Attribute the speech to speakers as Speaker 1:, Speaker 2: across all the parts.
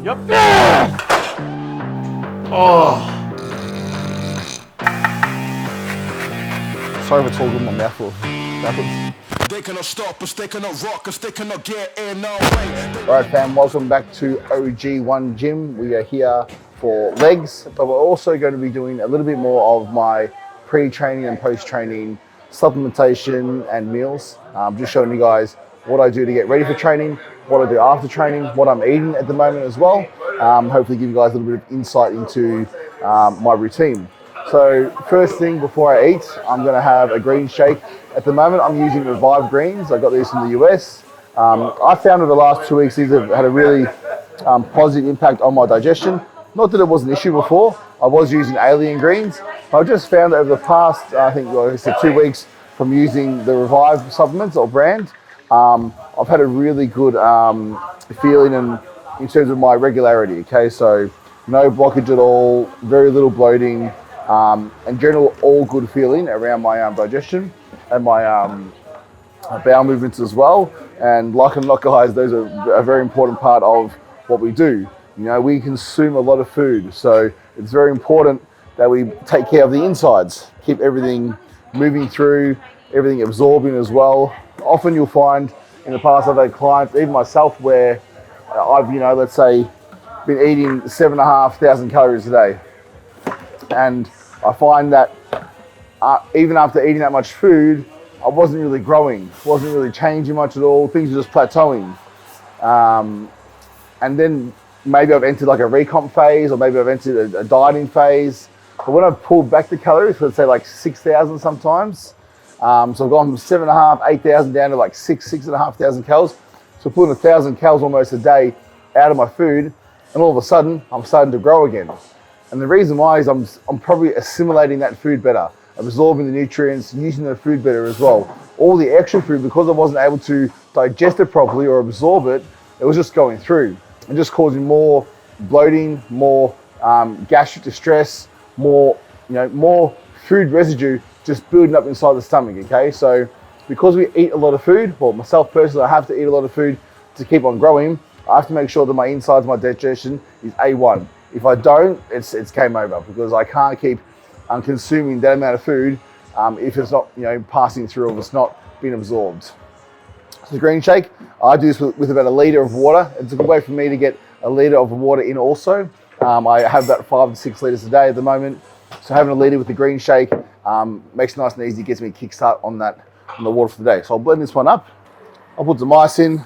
Speaker 1: Yep. Yeah! Oh.
Speaker 2: Sorry for talking my mouth full backwards.
Speaker 3: They cannot stop us, they cannot rock us, they cannot get in our way.
Speaker 2: Alright fam, welcome back to OG OneGym. We are here for legs, but we're also going to be doing a little bit more of my pre-training and post-training supplementation and meals. Just showing you guys what I do to get ready for training, what I do after training, what I'm eating at the moment as well. Hopefully give you guys a little bit of insight into my routine. So first thing before I eat, I'm going to have a green shake. At the moment, I'm using Revive Greens. I got these from the US. I found over the last 2 weeks, these have had a really positive impact on my digestion. Not that it was an issue before. I was using Alien Greens. I just found that over the past, I think, like I said, 2 weeks from using the Revive supplements or brand, I've had a really good feeling in terms of my regularity. Okay, so no blockage at all, very little bloating, and general all good feeling around my digestion and my bowel movements as well. And like it or not, guys, those are a very important part of what we do. You know, we consume a lot of food, so it's very important that we take care of the insides, keep everything moving through, everything absorbing as well. Often you'll find in the past I've had clients, even myself, where I've, you know, let's say, been eating 7,500 calories a day. And I find that even after eating that much food, I wasn't really growing, wasn't really changing much at all. Things were just plateauing. And then maybe I've entered like a recomp phase, or maybe I've entered a dieting phase. But when I've pulled back the calories, let's say like 6,000 sometimes. So I've gone from 7,500, 8,000 down to like 6,500 calories. So pulling 1,000 calories almost a day out of my food, and all of a sudden I'm starting to grow again. And the reason why is I'm probably assimilating that food better, absorbing the nutrients, using the food better as well. All the extra food, because I wasn't able to digest it properly or absorb it, it was just going through and just causing more bloating, more gastric distress, more, you know, more food residue just building up inside the stomach. Okay, so because we eat a lot of food, well, myself personally, I have to eat a lot of food to keep on growing. I have to make sure that my insides, my digestion is A1. If I don't, it's game over, because I can't keep consuming that amount of food if it's not, you know, passing through, or if it's not being absorbed. So the green shake, I do this with about 1 litre of water. It's a good way for me to get 1 litre of water in also. I have about 5 to 6 litres a day at the moment. So having 1 litre with the green shake makes it nice and easy, gets me a kickstart on the water for the day. So I'll blend this one up. I'll put some ice in.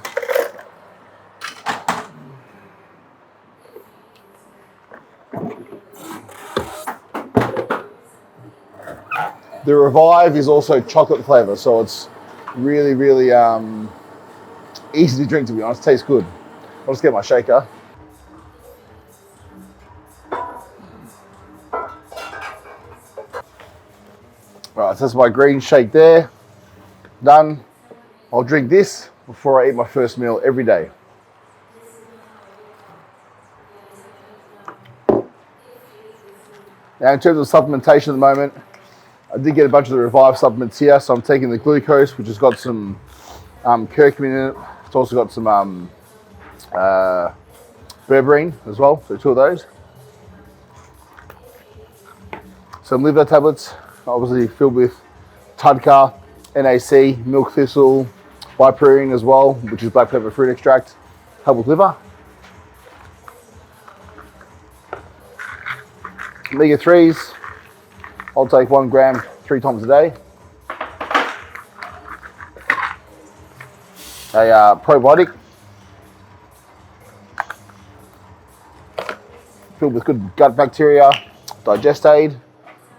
Speaker 2: The Revive is also chocolate flavor, so it's really, really easy to drink, to be honest. Tastes good. I'll just get my shaker. Right, so that's my green shake there. Done. I'll drink this before I eat my first meal every day. Now, in terms of supplementation at the moment, I did get a bunch of the Revive supplements here. So I'm taking the glucose, which has got some curcumin in it. It's also got some berberine as well, so 2 of those. Some liver tablets, obviously filled with Tudka, NAC, milk thistle, bipurine as well, which is black pepper fruit extract, help with liver. Omega-3s, I'll take 1 gram 3 times a day. A probiotic filled with good gut bacteria, digest aid.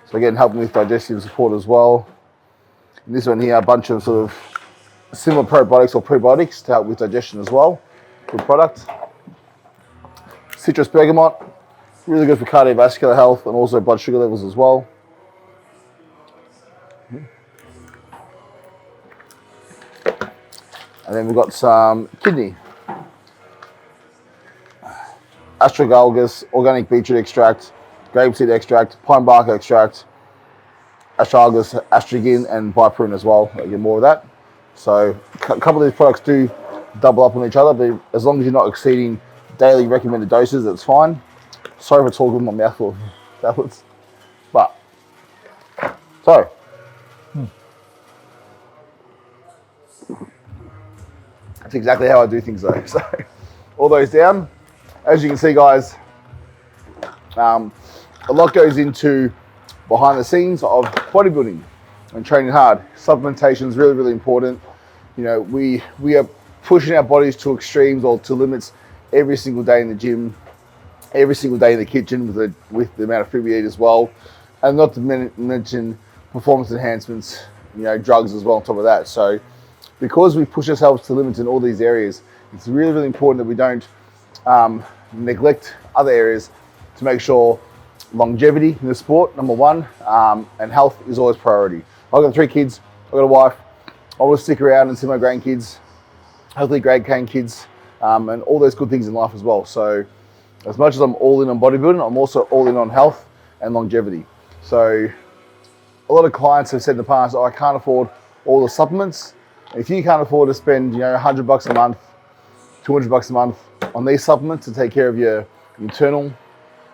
Speaker 2: So again, helping with digestive support as well. And this one here, a bunch of sort of similar probiotics or prebiotics to help with digestion as well. Good product. Citrus bergamot, really good for cardiovascular health and also blood sugar levels as well. And then we've got some kidney. Astragalus, organic beetroot extract, grapeseed extract, pine bark extract, astragalus, astragen, and bipurine as well. I'll get more of that. So a couple of these products do double up on each other, but as long as you're not exceeding daily recommended doses, that's fine. Sorry for talking with my mouth full of tablets, but so. That's exactly how I do things though. So all those down. As you can see, guys, a lot goes into behind the scenes of bodybuilding and training hard. Supplementation is really, really important. You know, we are pushing our bodies to extremes or to limits every single day in the gym, every single day in the kitchen with the amount of food we eat as well. And not to mention performance enhancements, you know, drugs as well on top of that. So because we push ourselves to limits in all these areas, it's really, really important that we don't neglect other areas to make sure longevity in the sport, number one, and health is always priority. I've got 3 kids, I've got a wife. I want to stick around and see my grandkids, hopefully great-grandkids, and all those good things in life as well. So as much as I'm all in on bodybuilding, I'm also all in on health and longevity. So a lot of clients have said in the past, oh, I can't afford all the supplements. If you can't afford to spend, you know, $100 a month, $200 a month on these supplements to take care of your internal,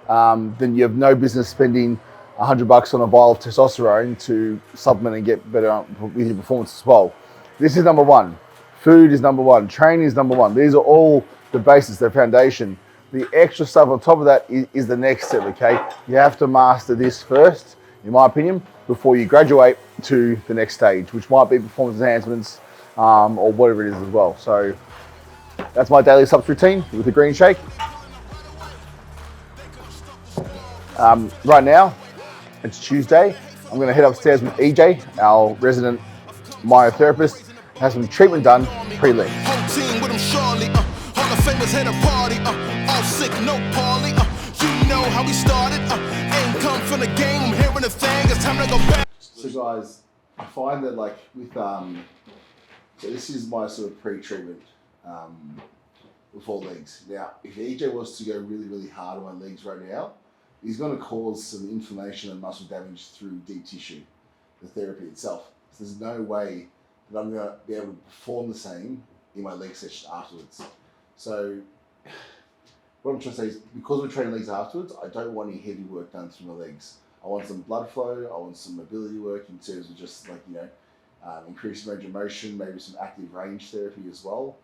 Speaker 2: then you have no business spending $100 on a vial of testosterone to supplement and get better with your performance as well. This is number one. Food is number one. Training is number one. These are all the basis, the foundation. The extra stuff on top of that is the next step, okay? You have to master this first, in my opinion, before you graduate to the next stage, which might be performance enhancements or whatever it is as well. So that's my daily subs routine with the green shake. Right now, it's Tuesday. I'm gonna head upstairs with EJ, our resident myotherapist, have some treatment done pre-leg.
Speaker 3: Whole team with him, Charlie. Hall of Famers had a party. All sick, no parley. You know how we started. Ain't come from the game. I'm hearing a thing. It's time to go back.
Speaker 2: So guys, I find that like with so this is my sort of pre-treatment before legs. Now, if EJ was to go really, really hard on my legs right now, he's going to cause some inflammation and muscle damage through deep tissue, the therapy itself. So there's no way that I'm going to be able to perform the same in my leg session afterwards. So what I'm trying to say is, because we're training legs afterwards, I don't want any heavy work done through my legs. I want some blood flow, I want some mobility work in terms of just like, you know, increased range of motion, maybe some active range therapy as well,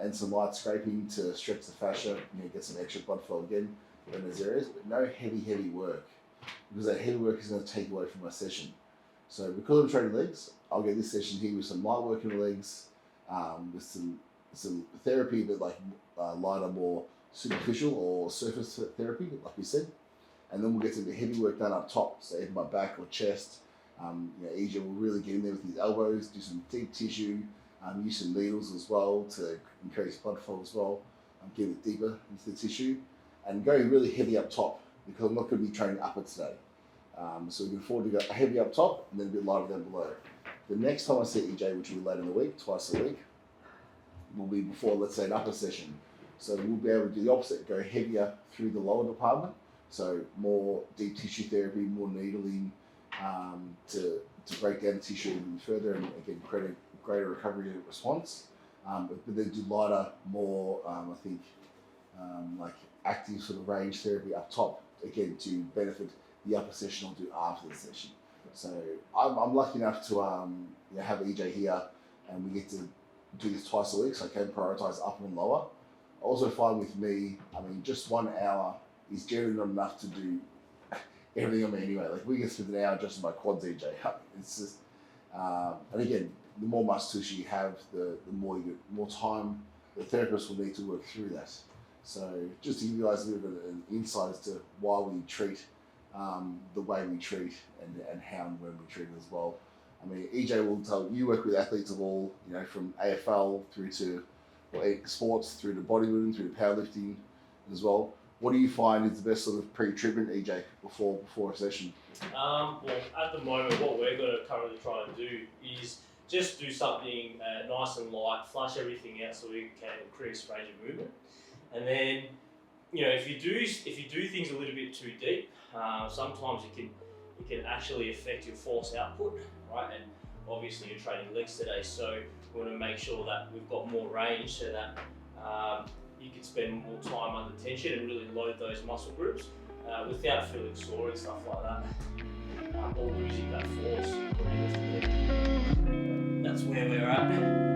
Speaker 2: and some light scraping to stretch the fascia, you know, get some extra blood flow again in those areas, but no heavy work, because that heavy work is going to take away from my session. So because I'm training legs, I'll get this session here with some light work in the legs, with some therapy, but like lighter, more superficial or surface therapy, like we said, and then we'll get some heavy work done up top, so either my back or chest. You know, EJ will really get in there with his elbows, do some deep tissue, use some needles as well to increase blood flow as well, get it deeper into the tissue, and go really heavy up top, because I'm not going to be training upper today. So we can afford to go heavy up top and then a bit lighter down below. The next time I see EJ, which will be later in the week, twice a week, will be before, let's say, an upper session. So we'll be able to do the opposite, go heavier through the lower department, so more deep tissue therapy, more needling, to break down the tissue even further and get greater recovery response. But then do lighter, more, I think, like active sort of range therapy up top, again, to benefit the upper session I'll do after the session. So I'm lucky enough to you know, have EJ here, and we get to do this twice a week, so I can prioritize upper and lower. I also find with me, I mean, just 1 hour is generally not enough to do everything on me anyway. Like, we can spend an hour just on my quads, EJ. It's just, and again, the more muscle tissue you have, the more time the therapist will need to work through that. So just to give you guys a bit of an insight as to why we treat the way we treat and how and when we treat it as well. I mean, EJ will tell you work with athletes of all, you know, from AFL through to sports, through to bodybuilding, through to powerlifting as well. What do you find is the best sort of pre-treatment, EJ, before a session?
Speaker 1: Well, at the moment, what we're going to currently try and do is just do something nice and light, flush everything out so we can increase range of movement. And then, you know, if you do things a little bit too deep, sometimes it can actually affect your force output, right? And obviously you're training legs today, so we want to make sure that we've got more range so that you can spend more time under tension and really load those muscle groups without feeling sore and stuff like that, or losing that force when you're lifting heavy. That's where we're at.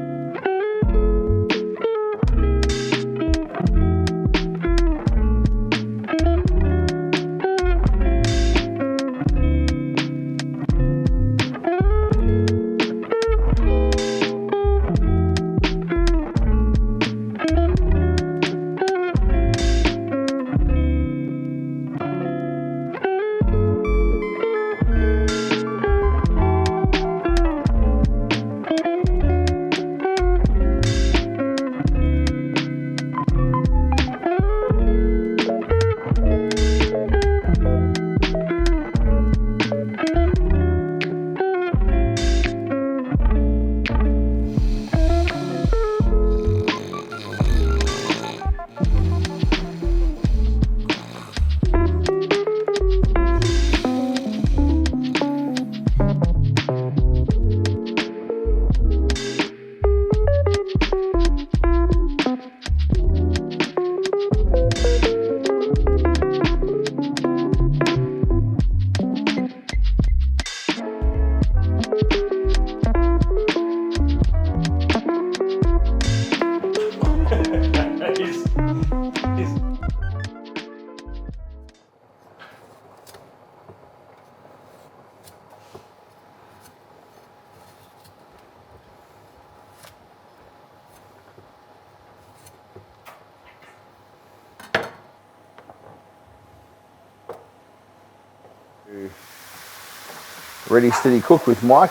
Speaker 2: Ready, steady, cook with Mike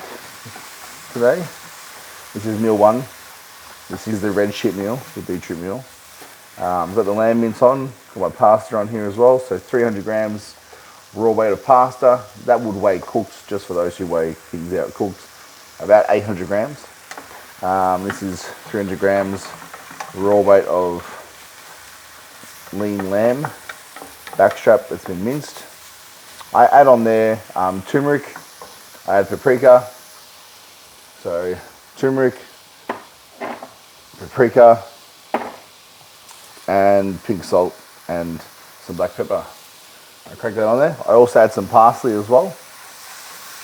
Speaker 2: today. This is meal 1. This is the red shit meal, the beetroot meal. I've got the lamb mince on, got my pasta on here as well. So 300 grams raw weight of pasta. That would weigh cooked, just for those who weigh things out cooked, about 800 grams. This is 300 grams raw weight of lean lamb backstrap that's been minced. I add on there turmeric, I add paprika, so turmeric, paprika, and pink salt and some black pepper. I crack that on there. I also add some parsley as well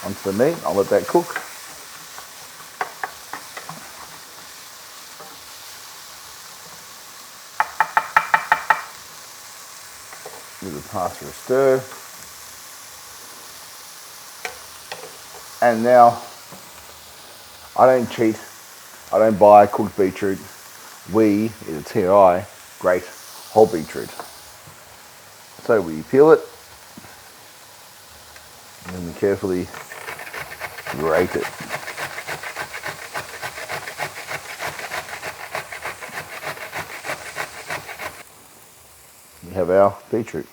Speaker 2: onto the meat. I'll let that cook. Give the pasta a stir. And now, I don't cheat. I don't buy cooked beetroot. We, in a TRI, grate whole beetroot. So we peel it, and then we carefully grate it. We have our beetroot.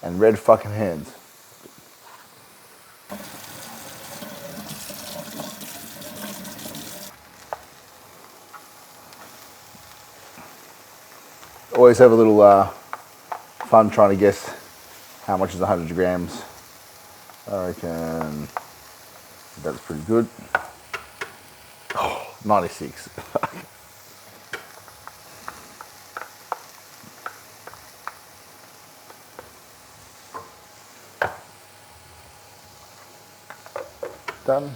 Speaker 2: And red fucking hands. Always have a little fun trying to guess how much is 100 grams. I reckon that's pretty good. Oh, 96. Done.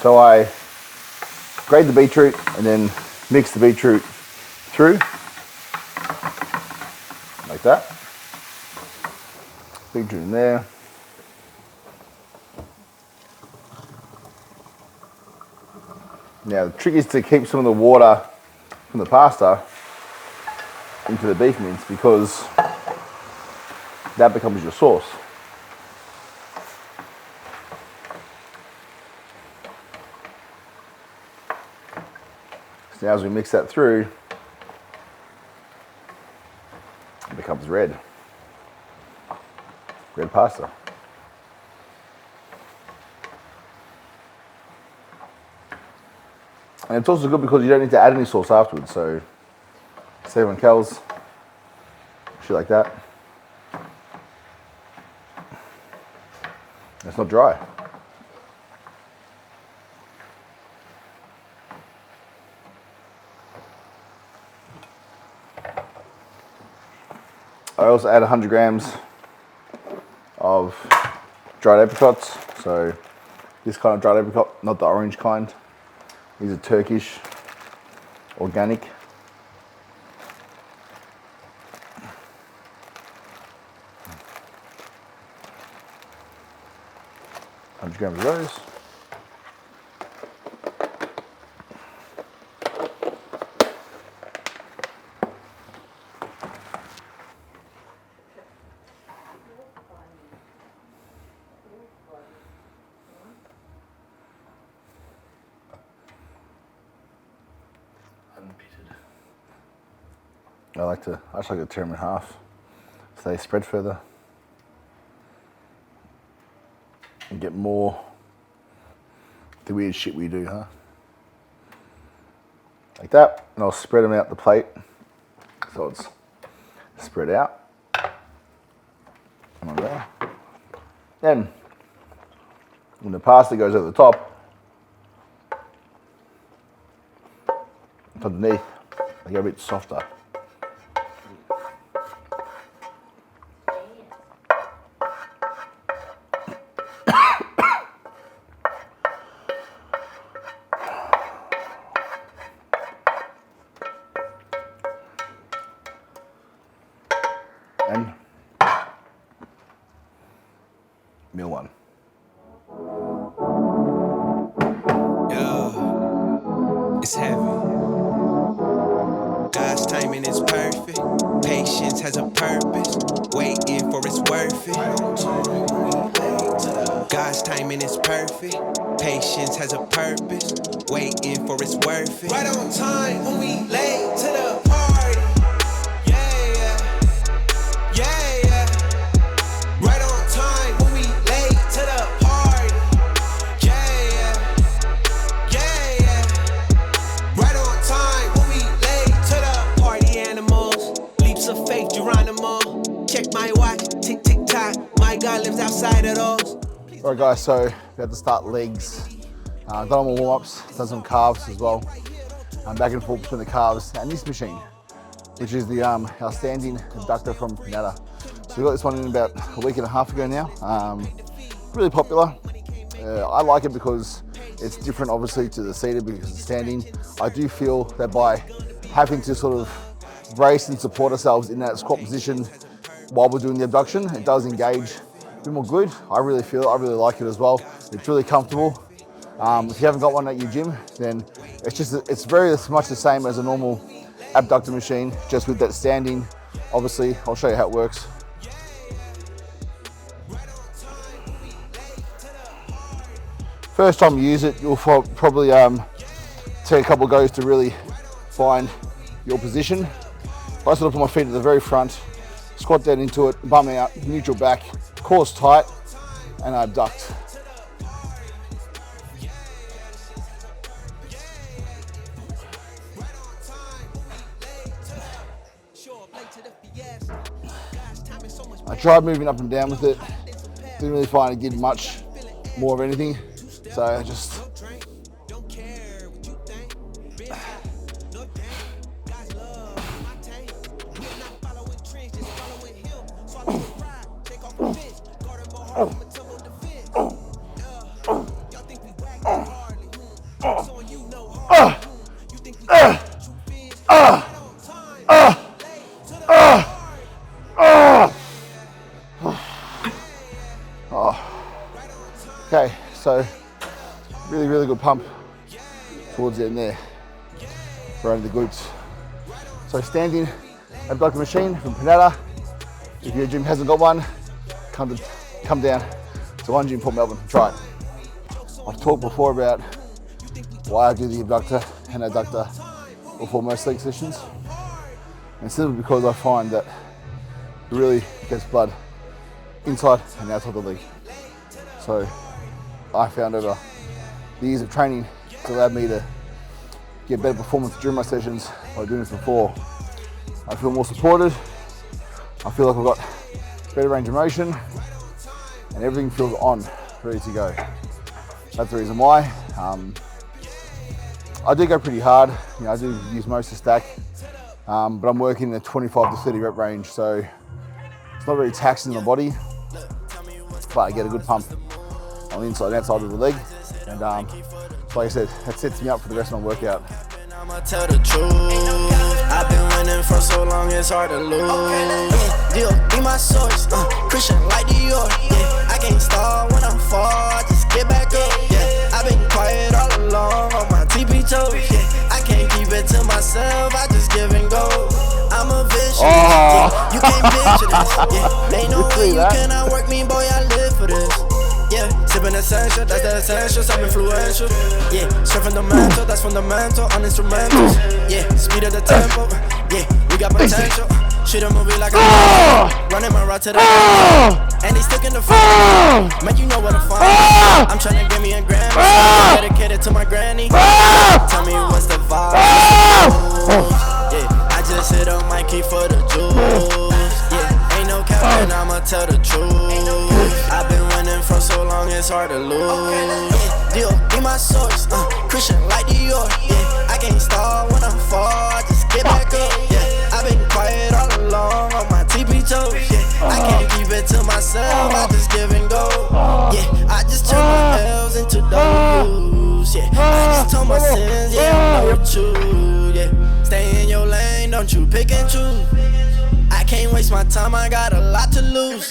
Speaker 2: So I grate the beetroot and then mix the beetroot through, like that. Beetroot in there. Now the trick is to keep some of the water from the pasta into the beef mince, because that becomes your sauce. So now as we mix that through, it becomes red pasta. And it's also good because you don't need to add any sauce afterwards, so save on calories, shit like that. It's not dry. I also add 100 grams of dried apricots. So this kind of dried apricot, not the orange kind. These are Turkish, organic. 100 grams of those. I just like to tear them in half so they spread further and get more the weird shit we do, huh? Like that, and I'll spread them out the plate so it's spread out. And there. Then when the pasta goes over the top, underneath they get a bit softer. And meal one.
Speaker 4: Yeah, it's heavy. God's timing is perfect. Patience has a purpose. Waiting for it's worth it. God's timing is perfect. Patience has a purpose. Waiting for it's worth it. Right on time when we late to the party.
Speaker 2: Alright guys, so we have to start legs. Done all my warm-ups, done some calves as well. I'm back and forth between the calves and this machine, which is the our standing abductor from Panetta. So we got this one in about a week and a half ago now. Really popular. I like it because it's different obviously to the seated because it's standing. I do feel that by having to sort of brace and support ourselves in that squat position while we're doing the abduction, it does engage a bit more good. I really like it as well. It's really comfortable. If you haven't got one at your gym, then it's very much the same as a normal abductor machine, just with that standing. Obviously, I'll show you how it works. First time you use it, you'll probably take a couple of goes to really find your position. I sort of put my feet at the very front, squat down into it, bum out, neutral back, core's tight, and I abduct. I tried moving up and down with it, didn't really find it did much more of anything, so I just okay, so really good pump towards the end there, right in the glutes. So standing abductor machine from Panetta. If your gym hasn't got one, come down to OneGym Port Melbourne and try it. I've talked before about why I do the abductor and adductor before most leg sessions, and simply because I find that it really gets blood inside and outside the leg. So I found over the years of training, it's allowed me to get better performance during my sessions by doing this before. I feel more supported. I feel like I've got better range of motion and everything feels on, ready to go. That's the reason why. I do go pretty hard. You know, I do use most of the stack, but I'm working in the 25 to 30 rep range, so it's not very taxing on the body, but I get a good pump on the inside and outside of the leg. And like I said, that sets me up for the rest of my workout.
Speaker 5: I'ma tell the truth. I've been winning for so long, it's hard to lose. Deal, be my source. Christian like Dior. Yeah, I can't start when I'm far. I just get back up. Yeah, I've been quiet all along on my TP toes. Yeah, I can't keep it to myself. I just give and go. I'm a vicious. Yeah, you can't picture this. Yeah, ain't no way you cannot work me, boy. I live for this. Yeah, sipping essential, that's the essentials, I'm influential. Yeah, straight from the mantle, that's fundamental, on instrumentals. Yeah, speed of the tempo, yeah, we got potential. Shoot a movie like I'm running my route to the and they stuck in the front. Man, you know what to find. I'm trying to get me a Grammy, dedicated to my granny. Tell me what's the vibe. Yeah, I just hit on my key for the juice. Yeah, ain't no cap and I'ma tell the truth. I've been winning for so long, it's hard to lose. Yeah, deal, be my source. Christian like Dior. Yeah, I can't start when I'm far. I just get back up. Yeah, I've been quiet all along on my TP toes. Yeah, I can't keep it to myself. I just give and go. Yeah, I just turn my L's into W's. Yeah, I just told my sins. Yeah, I know it's true. Yeah, stay in your lane, don't you pick and choose. I can't waste my time, I got a lot to lose.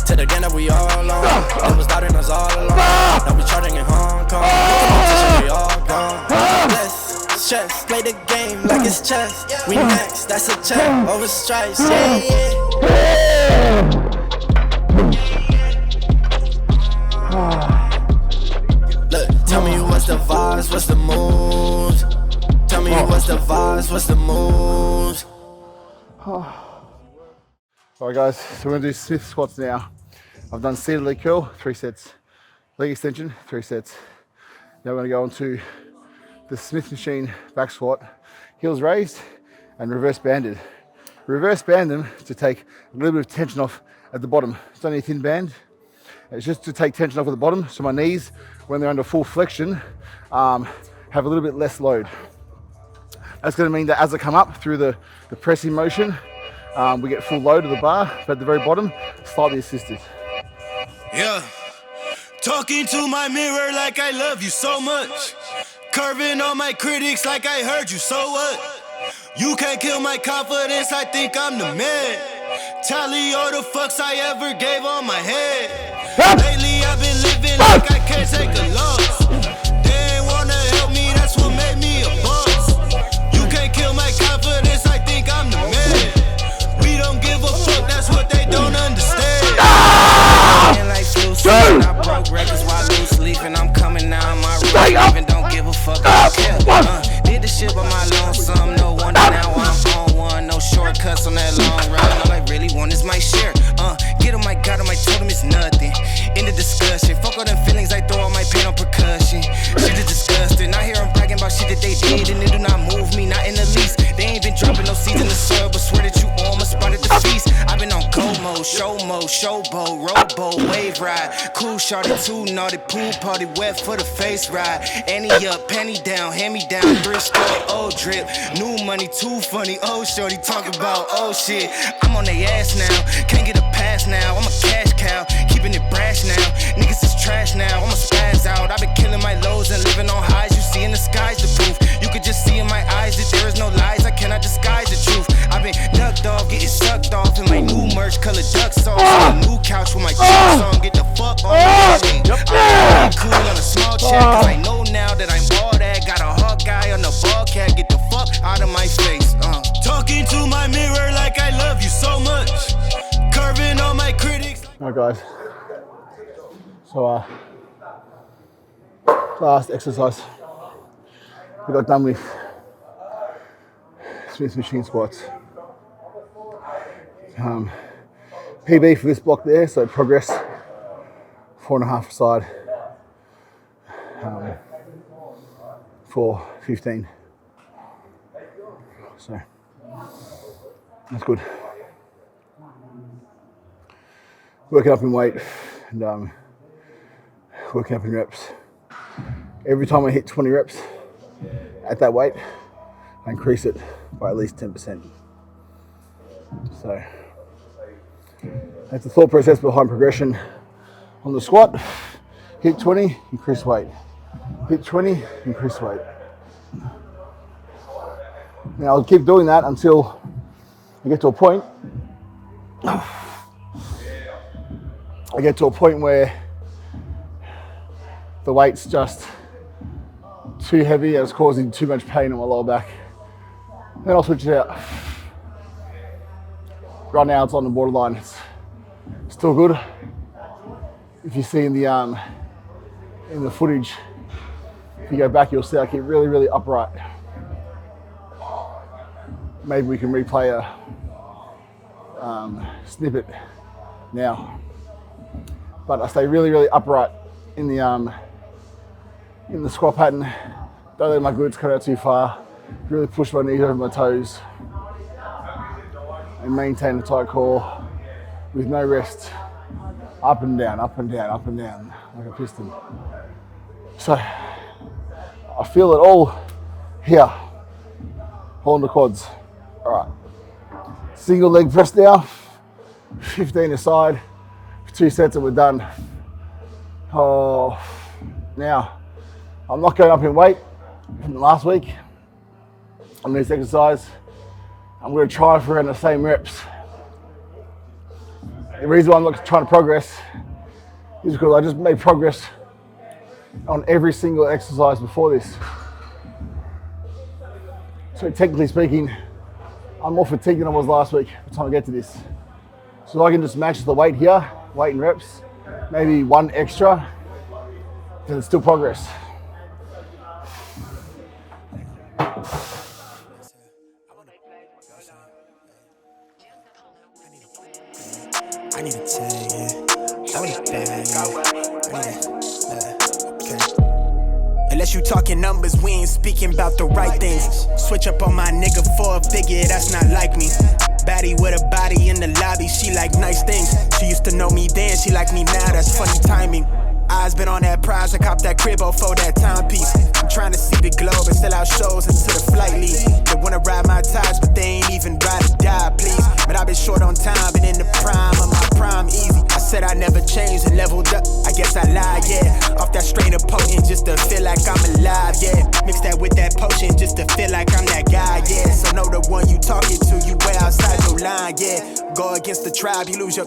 Speaker 5: To the game that we all on. They was doubting us all along. Now we charting in Hong Kong. We all gone. Less stress, play the game like it's chess. We next, that's a check. Over stripes, yeah, yeah. Look, tell me what's the vibes, what's the moves. Tell me what's the vibes, what's the moves.
Speaker 2: Alright guys, so we're gonna do Smith squats now. I've done seated leg curl, 3 sets. Leg extension, 3 sets. Now we're gonna go on to the Smith machine back squat, heels raised and reverse banded. Reverse band them to take a little bit of tension off at the bottom. It's only a thin band. It's just to take tension off at the bottom, so my knees, when they're under full flexion, have a little bit less load. That's gonna mean that as I come up through the pressing motion, we get full load of the bar, but at the very bottom, slightly assisted.
Speaker 3: Yeah, talking to my mirror like I love you so much. Curving on my critics like I heard you, so what? You can't kill my confidence, I think I'm the man. Tally all the fucks I ever gave on my head. Lately I've been living like I can't take a loss. They ain't wanna help me, that's what made me a boss. You can't kill my confidence, I think I'm the man. We don't give a fuck, that's what they don't understand.
Speaker 4: Like flu season, I broke records while loose sleep, and I'm coming now. My room even don't give a fuck. I don't care. Did the shit by my lonesome. No wonder now I'm on one. No shortcuts on that long run. All I really want is my share. Get him, I got him, I told him it's nothing. In the discussion, fuck all them feelings, I throw all my pain on percussion. Shit is disgusting. I hear them bragging about shit that they did, and it do not move me, not in the least. They ain't been dropping no seeds in the soil, but swear that you almost spotted the feast. I've been on go mode, showboat, rowboat, wave ride. Cool shorty, too naughty, pool party, wet for the face ride. Annie up, penny down, hand me down, thrift store, old drip. New money, too funny, old shorty, talk about old shit. I'm on they ass now, can't get a pass now. I'm a cash cow, keeping it brash now. Niggas is trash now, I'ma spaz out. I've been killing my lows and living on highs. You see in the sky's the proof. You could just see in my eyes that there is no lies. I cannot disguise the truth. I've been ducked off, getting sucked off in my new merch, colored duck sauce. On a new couch with my chucks on. Get the fuck on me. I'm cool on a small check, cause I know now that I'm all that. Got a hawk guy on the ball cat. Get the fuck out of my face.
Speaker 3: Talking to my mirror like I love you so much. Curving on my critics.
Speaker 2: Alright guys, so last exercise we got done with Smith machine squats. PB for this block there, so progress 4.5 side for 15. So That's good. Working up in weight and working up in reps. Every time I hit 20 reps at that weight, I increase it by at least 10%. So that's the thought process behind progression on the squat. Hit 20, increase weight. Hit 20, increase weight. Now I'll keep doing that until I get to a point. Where the weight's just too heavy and it's causing too much pain in my lower back. Then I'll switch it out. Right now it's on the borderline. It's still good. If you see in the footage, if you go back, you'll see I keep really, really upright. Maybe we can replay a snippet now. But I stay really, really upright in the squat pattern. Don't let my glutes cut out too far. Really push my knees over my toes and maintain a tight core with no rest. Up and down, up and down, up and down, like a piston. So I feel it all here, all in the quads. All right, single leg press now, 15 aside, 2 sets and we're done. Oh, now I'm not going up in weight from last week on this exercise. I'm going to try for around the same reps. The reason why I'm not trying to progress is because I just made progress on every single exercise before this. So technically speaking, I'm more fatigued than I was last week by the time I get to this. So I can just match the weight here, weight and reps, maybe one extra, then it's still progress.
Speaker 5: I need a tag, yeah. I need a bag, yeah. Okay. Unless you talking numbers, we ain't speaking about the right things. Switch up on my nigga for a figure, that's not like me. Baddie with a body in the lobby, she like nice things. She used to know me then, she like me now, that's funny timing. Eyes been on that prize, I copped that cribbo for that timepiece. I'm trying to see the globe and sell out shows into the flight league. They wanna ride my ties, but they ain't even ride or die, please. But I've been short on time, been in the prime of my prime easy. I said I never changed and leveled up, I guess I lied, yeah. Off that strain of potent just to feel like I'm alive, yeah. Mix that with that potion just to feel like I'm that guy, yeah. So know the one you talking to, you way outside your line, yeah. Go against the tribe, you lose your...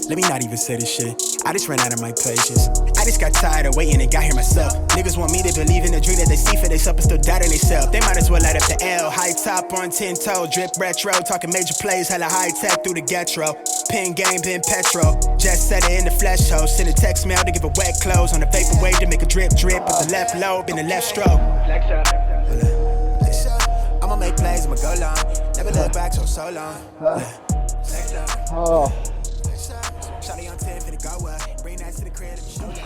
Speaker 5: Let me not even say this shit. I just ran out of my patience. I just got tired of waiting and got here myself. Niggas want me to believe in the dream that they see for themselves but still doubt in themselves. They might as well light up the L. High top on 10 toe, drip retro. Talking major plays, hella high tech through the getro. Pin game, pin petrol. Just set it in the flesh hole. Send a text mail to give it wet clothes. On the vapor wave to make a drip drip. With the left lobe in the left stroke. Flex up. I'ma make plays, I'ma go long. Never look back so long. Flex up.
Speaker 2: Oh.
Speaker 5: Shawty on 10 finna go up. Bring that to the crib, let me show you.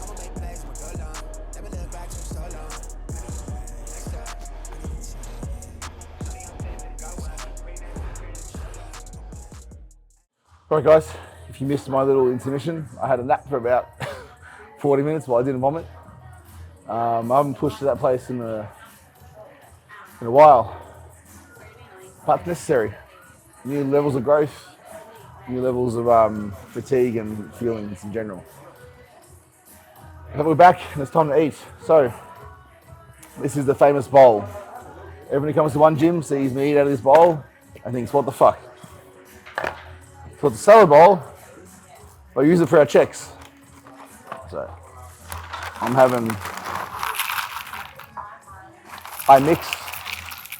Speaker 5: I'ma make plays, I'ma go long. Never look back so long.
Speaker 2: Alright guys, if you missed my little intermission, I had a nap for about 40 minutes while I didn't vomit. I haven't pushed to that place in a while, but necessary. New levels of growth, new levels of fatigue and feelings in general. But we're back and it's time to eat. So, this is the famous bowl. Everybody comes to OneGym, sees me eat out of this bowl, and thinks, what the fuck? So it's a salad bowl, but I use it for our checks. So, I mix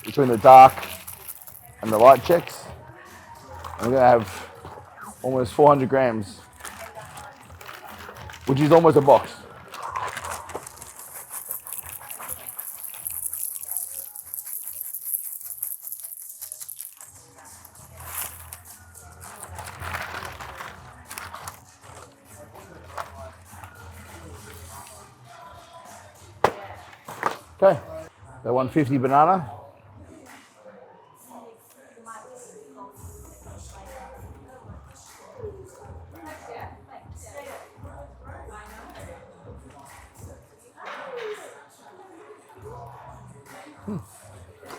Speaker 2: between the dark and the light checks. I'm gonna have almost 400 grams, which is almost a box. Okay, The 150 banana.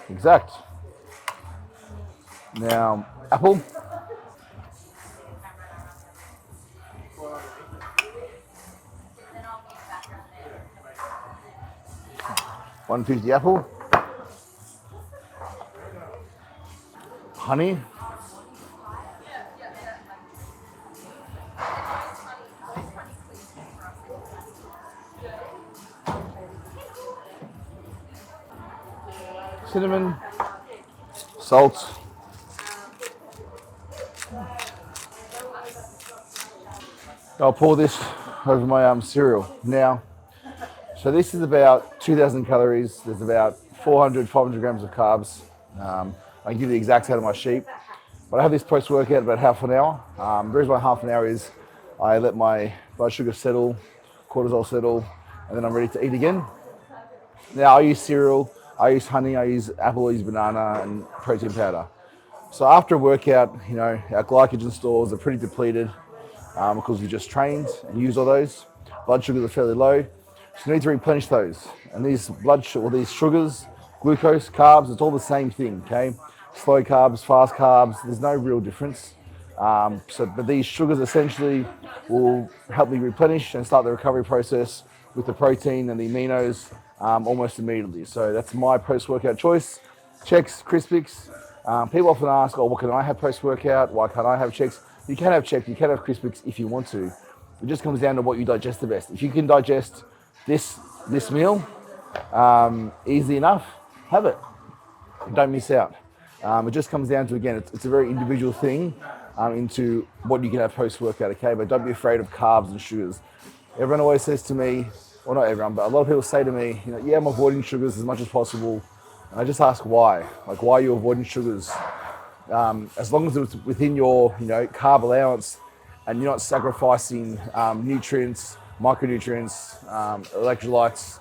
Speaker 2: Exact. Now, apple. 150 apple. Honey. Cinnamon. Salt. I'll pour this over my cereal. Now, so this is about 2,000 calories. There's about 400, 500 grams of carbs. I can give you the exact out of my sheet. But I have this post-workout about half an hour. The reason why half an hour is I let my blood sugar settle, cortisol settle, and then I'm ready to eat again. Now I use cereal, I use honey, I use apple, I use banana, and protein powder. So after a workout, you know, our glycogen stores are pretty depleted because we just trained and used all those. Blood sugars are fairly low, so you need to replenish those. And these these sugars, glucose, carbs, it's all the same thing, okay? Slow carbs, fast carbs, there's no real difference. But these sugars essentially will help me replenish and start the recovery process with the protein and the aminos almost immediately. So that's my post-workout choice. Chex, Crispix. People often ask, oh, what can I have post-workout? Why can't I have Chex? You can have Chex, you can have Crispix if you want to. It just comes down to what you digest the best. If you can digest this meal easy enough, have it. Don't miss out. It just comes down to, again, it's a very individual thing into what you can have post-workout, okay? But don't be afraid of carbs and sugars. Everyone always says to me, well, not everyone, but a lot of people say to me, you know, yeah, I'm avoiding sugars as much as possible. And I just ask why. Like, why are you avoiding sugars? As long as it's within your, you know, carb allowance and you're not sacrificing nutrients, micronutrients, electrolytes,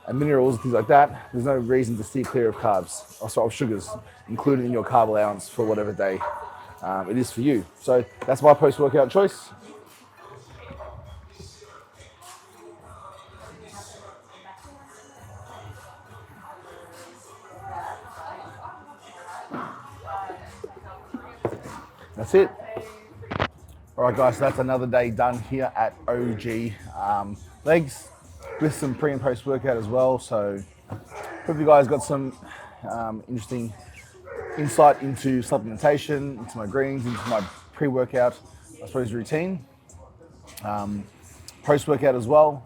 Speaker 2: and minerals, things like that, there's no reason to steer clear of carbs, of sugars, included in your carb allowance for whatever day it is for you. So that's my post-workout choice. That's it. All right, guys, so that's another day done here at OG Legs with some pre and post workout as well. So hope you guys got some interesting insight into supplementation, into my greens, into my pre-workout, I suppose, routine. Post-workout as well.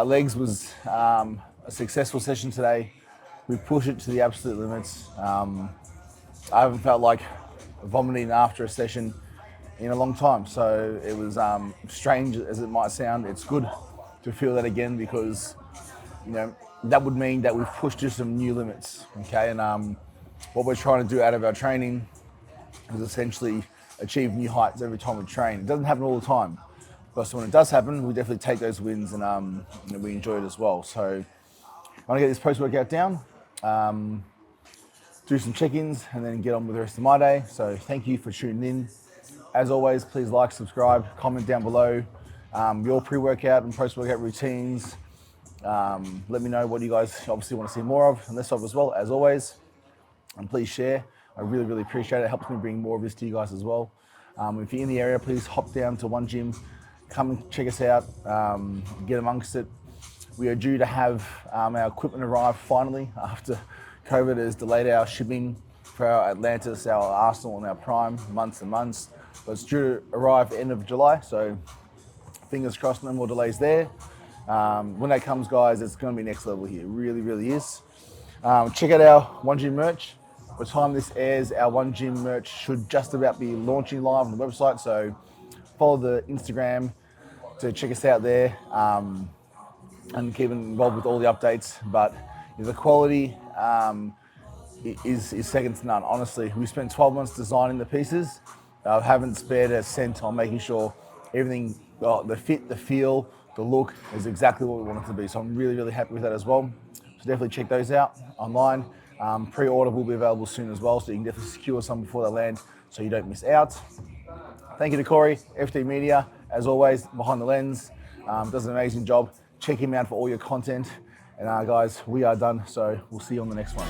Speaker 2: Legs was a successful session today. We pushed it to the absolute limits. I haven't felt like vomiting after a session in a long time. So it was strange as it might sound. It's good to feel that again because, you know, that would mean that we've pushed to some new limits, okay? And what we're trying to do out of our training is essentially achieve new heights every time we train. It doesn't happen all the time, but so when it does happen, we definitely take those wins and you know, we enjoy it as well. So I want to get this post-workout down, do some check-ins, and then get on with the rest of my day. So thank you for tuning in. As always, please like, subscribe, comment down below your pre-workout and post-workout routines. Let me know what you guys obviously want to see more of and less of as well, as always. And please share. I really, really appreciate it. It helps me bring more of this to you guys as well. If you're in the area, please hop down to OneGym. Come and check us out, get amongst it. We are due to have our equipment arrive finally after COVID has delayed our shipping for our Atlantis, our Arsenal and our Prime months and months. But it's due to arrive end of July, so fingers crossed, no more delays there. When that comes, guys, it's going to be next level here. It really, really is. Check out our OneGym merch. By the time this airs, our OneGym merch should just about be launching live on the website. So follow the Instagram to check us out there and keep involved with all the updates. But you know, the quality is second to none. Honestly, we spent 12 months designing the pieces. I haven't spared a cent on making sure everything, the fit, the feel, the look is exactly what we want it to be. So I'm really, really happy with that as well. So So definitely check those out online. Pre-order will be available soon as well, so you can definitely secure some before they land so you don't miss out. Thank you to Cory, FD Media, as always, behind the lens. Does an amazing job. Check him out for all your content. And guys, we are done, so we'll see you on the next one.